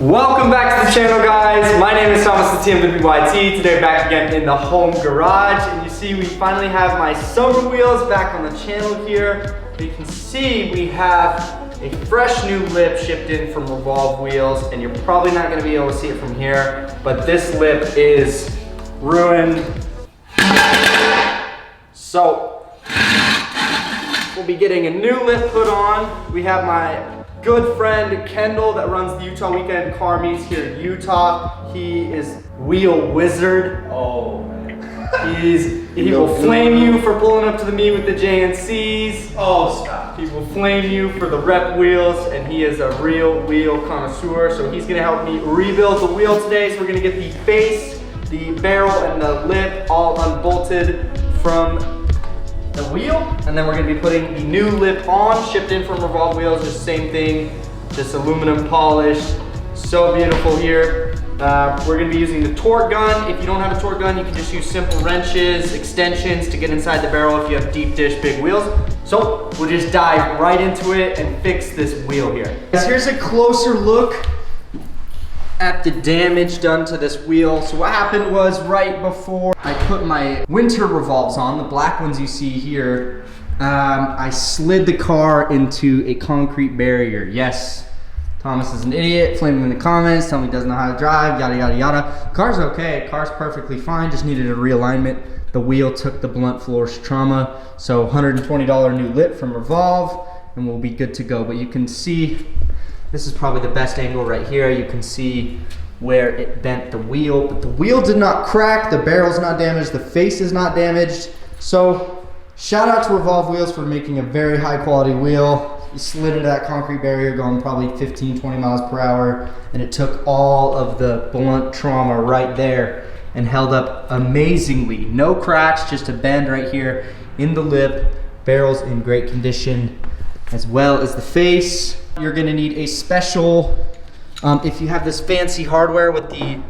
Welcome back to the channel, guys. My name is Thomas the TMWYT. Today back again in the home garage, and you see we finally have my summer wheels back on the channel here. You can see we have a fresh new lip shipped in from Revolve wheels, and you're probably not going to be able to see it from here, but this lip is ruined. So we'll be getting a new lip put on. We have my good friend Kendell that runs the Utah Weekend Car Meets here in Utah. He is wheel wizard. Oh man. He will flame you for pulling up to the meet with the JNCs. Oh, stop. He will flame you for the rep wheels, and he is a real wheel connoisseur. So he's gonna help me rebuild the wheel today. So we're gonna get the face, the barrel, and the lip all unbolted from the wheel, and then we're going to be putting the new lip on, shipped in from Revolve wheels. Just same thing, just aluminum polished. So beautiful here. We're going to be using the torque gun. If you don't have a torque gun, you can just use simple wrenches, extensions to get inside the barrel if you have deep dish big wheels. So we'll just dive right into it and fix this wheel here. Here's a closer look at the damage done to this wheel. So what happened was right before I put my winter Revolves on, the black ones you see here, I slid the car into a concrete barrier. Yes, Thomas is an idiot. Flame him in the comments, tell me he doesn't know how to drive, yada, yada, yada. Car's okay, car's perfectly fine, just needed a realignment. The wheel took the blunt force trauma. So $120 new lip from Revolve, and we'll be good to go. But you can see, this is probably the best angle right here. You can see where it bent the wheel, but the wheel did not crack, the barrel's not damaged, the face is not damaged. So shout out to Revolve wheels for making a very high quality wheel. You slid into that concrete barrier going probably 15, 20 miles per hour, and it took all of the blunt trauma right there and held up amazingly. No cracks, just a bend right here in the lip. Barrel's in great condition, as well as the face. You're gonna need a special, if you have this fancy hardware with the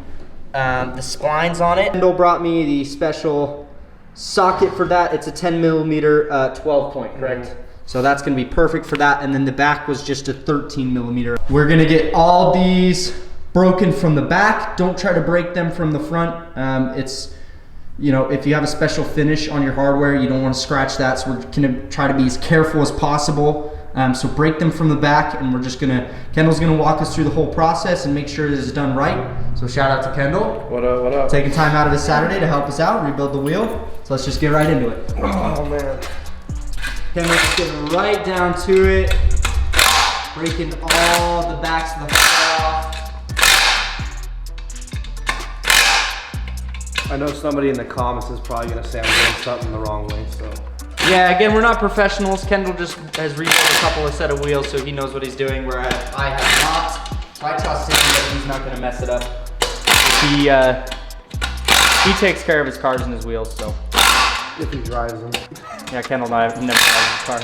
splines on it. Kendell brought me the special socket for that. It's a 10 millimeter 12 point, correct? So that's gonna be perfect for that. And then the back was just a 13 millimeter. We're gonna get all these broken from the back. Don't try to break them from the front. You know, if you have a special finish on your hardware, you don't want to scratch that. So we're gonna try to be as careful as possible. So break them from the back, and we're just Kendall's gonna walk us through the whole process and make sure this is done right. So shout out to Kendell. What up, what up? Taking time out of his Saturday to help us out, rebuild the wheel. So let's just get right into it. Oh man. Kendall, just get right down to it. Breaking all the backs of the car off. I know somebody in the comments is probably gonna say I'm doing something the wrong way, so. Yeah, again, we're not professionals. Kendall just has rebuilt a couple of set of wheels, so he knows what he's doing, where I have not. So I trust him that he's not gonna mess it up. He takes care of his cars and his wheels, so. If he drives them. Yeah, Kendall and I have never driven his car.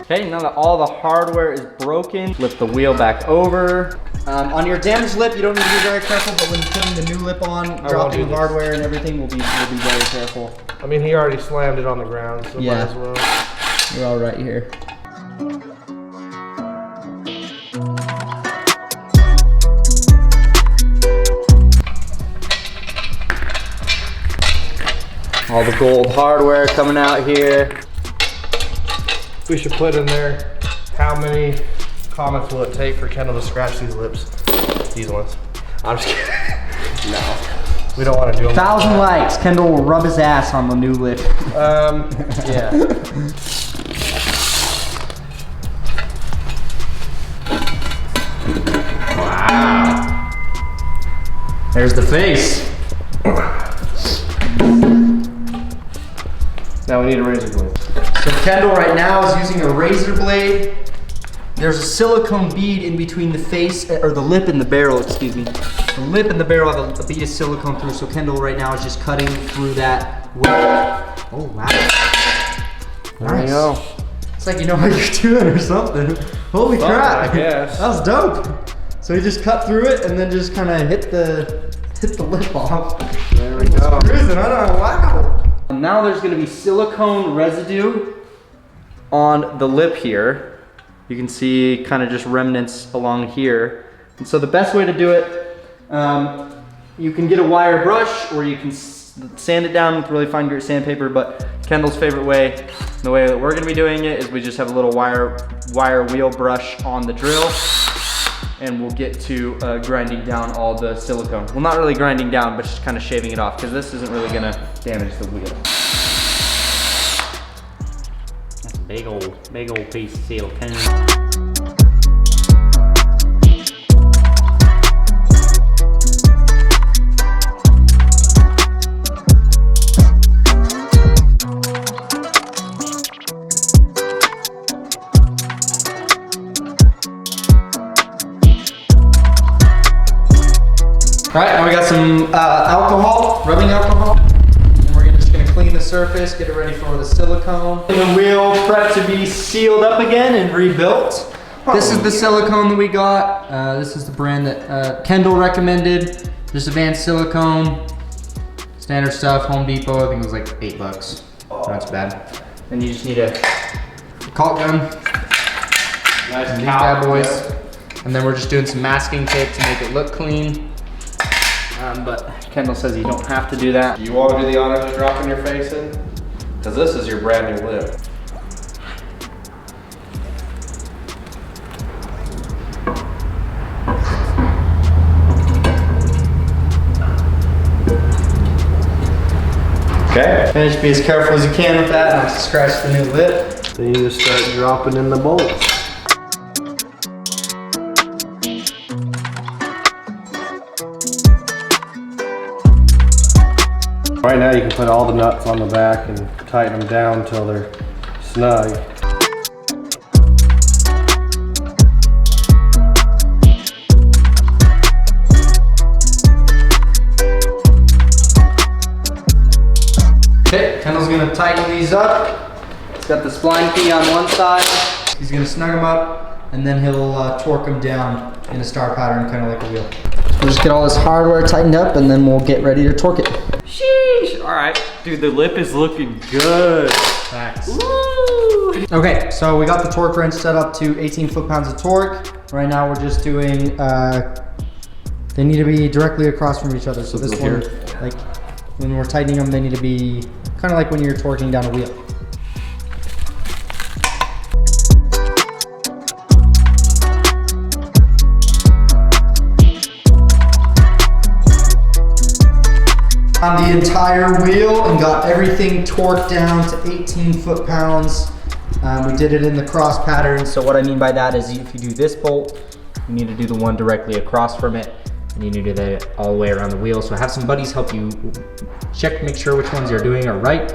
Okay, now that all the hardware is broken, flip the wheel back over. On your damaged lip, you don't need to be very careful, but when you're putting the new lip on, dropping hardware and everything, we'll be very careful. I mean, he already slammed it on the ground, so Yeah. might as well. We're all right here. All the gold hardware coming out here. We should put in there how many comments will it take for Kendall to scratch these lips? These ones. I'm just kidding. No. We don't want to do them. 1,000 likes. Kendall will rub his ass on the new lip. Yeah. Wow. There's the face. Now we need a razor blade. So Kendall right now is using a razor blade. There's a silicone bead in between the face, or the lip and the barrel, excuse me. The lip and the barrel have a bead of silicone through, so Kendall right now is just cutting through that with, oh wow. There you go. It's like you know what you're doing or something. Holy crap. I guess. That was dope. So he just cut through it and then just kind of hit the lip off. There we go. Cruising, I don't know, wow. Now there's gonna be silicone residue on the lip here. You can see kind of just remnants along here. And so the best way to do it, you can get a wire brush or you can sand it down with really fine grit sandpaper, but Kendall's favorite way, the way that we're gonna be doing it, is we just have a little wire wheel brush on the drill, and we'll get to grinding down all the silicone. Well, not really grinding down, but just kind of shaving it off, because this isn't really gonna damage the wheel. That's a big old piece of silicone. All right, now we got some alcohol, rubbing alcohol. And we're just gonna clean the surface, get it ready for the silicone. And the wheel prepped to be sealed up again and rebuilt. This is the silicone that we got. This is the brand that Kendall recommended. Just advanced silicone, standard stuff, Home Depot, I think it was like $8. Not too bad. And you just need a caulk gun. Nice and these bad boys. And then we're just doing some masking tape to make it look clean. But Kendall says you don't have to do that. Do you want to do the honors of dropping your face in? Because this is your brand new lip. Okay. And just be as careful as you can with that, not to scratch the new lip. Then you just start dropping in the bolts. Right now you can put all the nuts on the back and tighten them down until they're snug. Okay, Kendall's gonna tighten these up. He's got the spline key on one side. He's gonna snug them up, and then he'll torque them down in a star pattern, kind of like a wheel. We'll just get all this hardware tightened up, and then we'll get ready to torque it. Sheesh. All right, dude, the lip is looking good. Thanks. Woo. Okay, so we got the torque wrench set up to 18 foot-pounds of torque. Right now we're just doing, they need to be directly across from each other. So this one, like when we're tightening them, they need to be kind of like when you're torquing down a wheel. On the entire wheel and got everything torqued down to 18 foot-pounds. We did it in the cross pattern. So what I mean by that is if you do this bolt, you need to do the one directly across from it, and you need to do that all the way around the wheel. So have some buddies help you check, make sure which ones you're doing are right.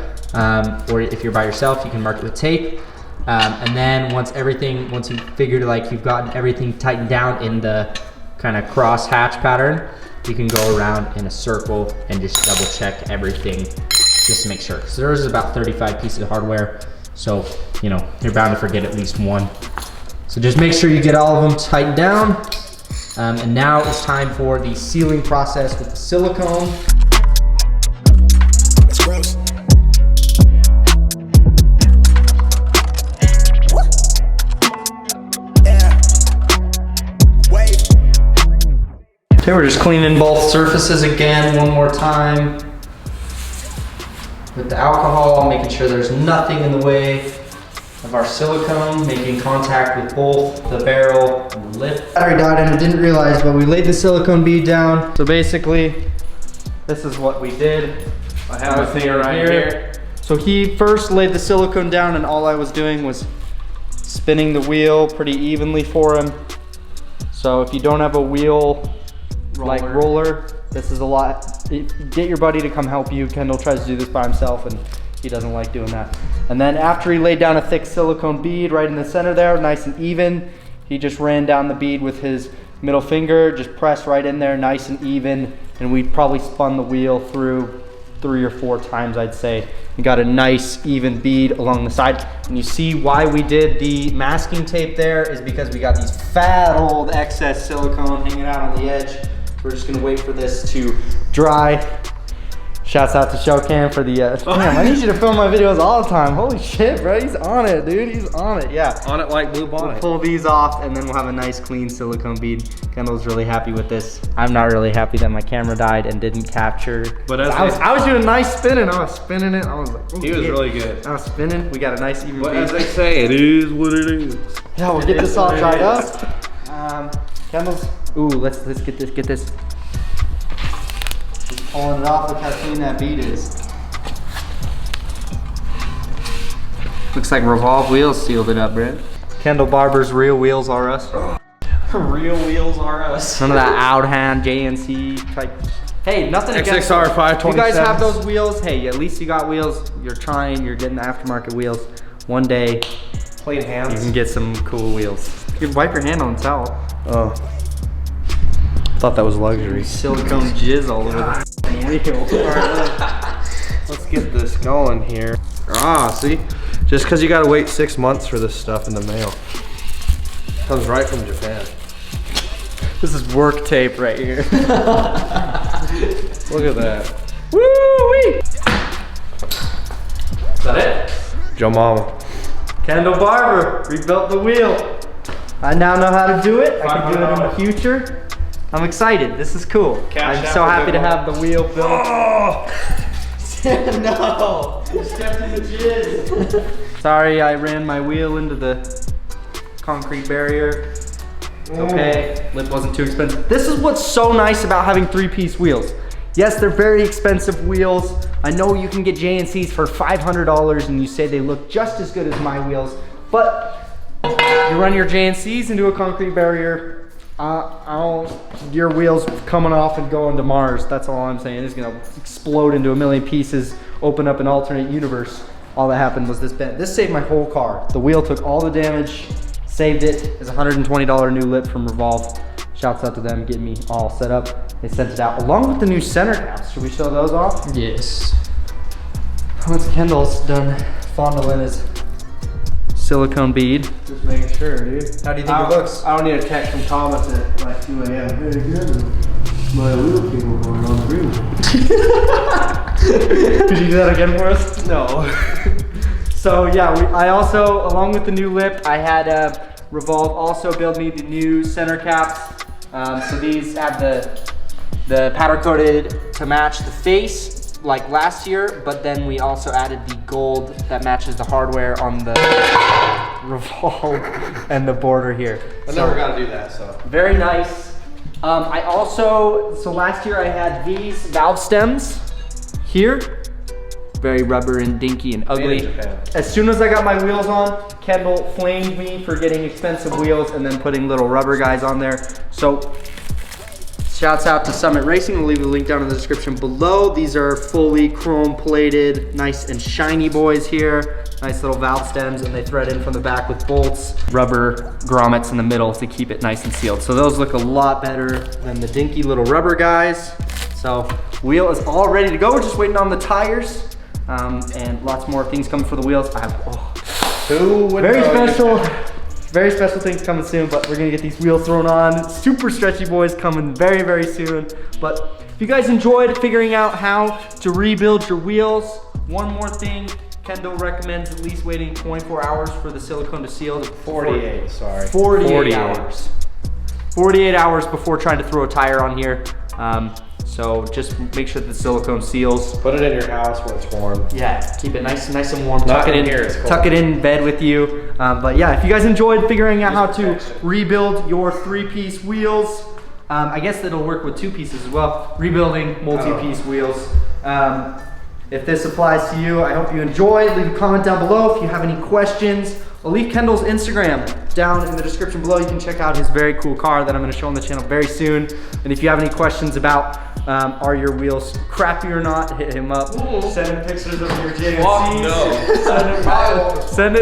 Or if you're by yourself, you can mark it with tape. And then once you figured like you've gotten everything tightened down in the kind of cross hatch pattern, you can go around in a circle and just double check everything just to make sure. So there's about 35 pieces of hardware. So, you know, you're bound to forget at least one. So just make sure you get all of them tightened down. And now it's time for the sealing process with the silicone. That's gross. Okay, we're just cleaning both surfaces again one more time with the alcohol, making sure there's nothing in the way of our silicone, making contact with both the barrel and the lip. Battery died and I didn't realize, but we laid the silicone bead down. So basically, this is what we did. I have my finger right here. So he first laid the silicone down and all I was doing was spinning the wheel pretty evenly for him. So if you don't have a wheel like roller, this is a lot. Get your buddy to come help you. Kendall tries to do this by himself and he doesn't like doing that. And then after he laid down a thick silicone bead right in the center there, nice and even, he just ran down the bead with his middle finger, just pressed right in there, nice and even, and we probably spun the wheel through 3 or 4 times, I'd say. We got a nice even bead along the side. And you see why we did the masking tape there is because we got these fat old excess silicone hanging out on the edge. We're just gonna wait for this to dry, Shouts out to Showcam for the, damn, I need you to film my videos all the time. Holy shit, bro, he's on it, dude, he's on it, yeah. On it like blue We'll bonnet. pull these off and then we'll have a nice clean silicone bead. Kendall's really happy with this. I'm not really happy that my camera died and didn't capture. But as I was doing a nice spinning, I was spinning it, I was like, ooh, he was yeah. really good. I was spinning, we got a nice even But bead. as they say, it is what it is. Yeah, we'll get this all dried up. Kendall's, ooh, let's get this. Just pulling it off, look how clean that bead is. Looks like Revolve wheels sealed it up, Brent. Kendall Barber's Real Wheels R Us. Real wheels are us. None of that Outhand JNC type. Hey, nothing against XXR those. 527. You guys have those wheels. Hey, at least you got wheels. You're trying. You're getting the aftermarket wheels. One day Clean hands. you can get some cool wheels. You can wipe your hand on the towel. Oh. Thought that was luxury. Silicone jizz all over the wheel. Let's get this going here. Ah, see? Just because you gotta wait 6 months for this stuff in the mail. Comes right from Japan. This is work tape right here. Look at that. Woo-wee! Is that it? Joe Mama. Kendall Barber rebuilt the wheel. I now know how to do it. I can do it in the future. I'm excited. This is cool. I'm so happy to have the wheel built. Oh! No! You stepped in the jizz. Sorry, I ran my wheel into the concrete barrier. Okay, lip wasn't too expensive. This is what's so nice about having 3-piece wheels. Yes, they're very expensive wheels. I know you can get JNCs for $500 and you say they look just as good as my wheels, but you run your JNCs into a concrete barrier, your wheels coming off and going to Mars. That's all I'm saying. It's gonna explode into a million pieces, open up an alternate universe. All that happened was this bent. This saved my whole car. The wheel took all the damage, saved it. It's a $120 new lip from Revolve. Shouts out to them getting me all set up. They sent it out along with the new center caps. Should we show those off? Yes. Once Kendall's done fondling his silicone bead. Just making sure, dude. How do you think it looks? I don't need a text from Thomas at like 2 a.m. Very good. My wheel cable going on green. Could you do that again for us? No. So yeah, I also, along with the new lip, I had Revolve also build me the new center caps. So these have the powder coated to match the face like last year, but then we also added the gold that matches the hardware on the Revolve and the border here. I never got to do that, so. Very nice. I also, so last year I had these valve stems here. Very rubber and dinky and ugly. Made in Japan. As soon as I got my wheels on, Kendall flamed me for getting expensive wheels and then putting little rubber guys on there. So shouts out to Summit Racing. We'll leave the link down in the description below. These are fully chrome plated, nice and shiny boys here. Nice little valve stems, and they thread in from the back with bolts, rubber grommets in the middle to keep it nice and sealed. So those look a lot better than the dinky little rubber guys. So wheel is all ready to go. We're just waiting on the tires. And lots more things coming for the wheels. I have, very special things coming soon, but we're gonna get these wheels thrown on. Super stretchy boys coming very, very soon. But if you guys enjoyed figuring out how to rebuild your wheels, one more thing, Kendall recommends at least waiting 24 hours for the silicone to seal. 48, sorry. 48 hours. 48 hours before trying to throw a tire on here. So just make sure that the silicone seals. Put it in your house where it's warm. Yeah, keep it nice and warm. Not Tuck it in here, it's cold. Tuck it in bed with you. But yeah, if you guys enjoyed figuring out how to rebuild your 3-piece wheels, I guess that'll work with 2 pieces as well. Rebuilding multi-piece wheels. If this applies to you, I hope you enjoyed. Leave a comment down below if you have any questions. I'll leave Kendall's Instagram down in the description below. You can check out his very cool car that I'm gonna show on the channel very soon. And if you have any questions about are your wheels crappy or not, hit him up. Send him pictures of your JNCs. Oh, no.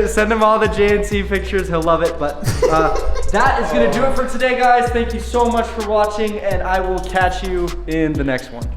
Send him all the JNC pictures, he'll love it. But that is gonna do it for today, guys. Thank you so much for watching, and I will catch you in the next one.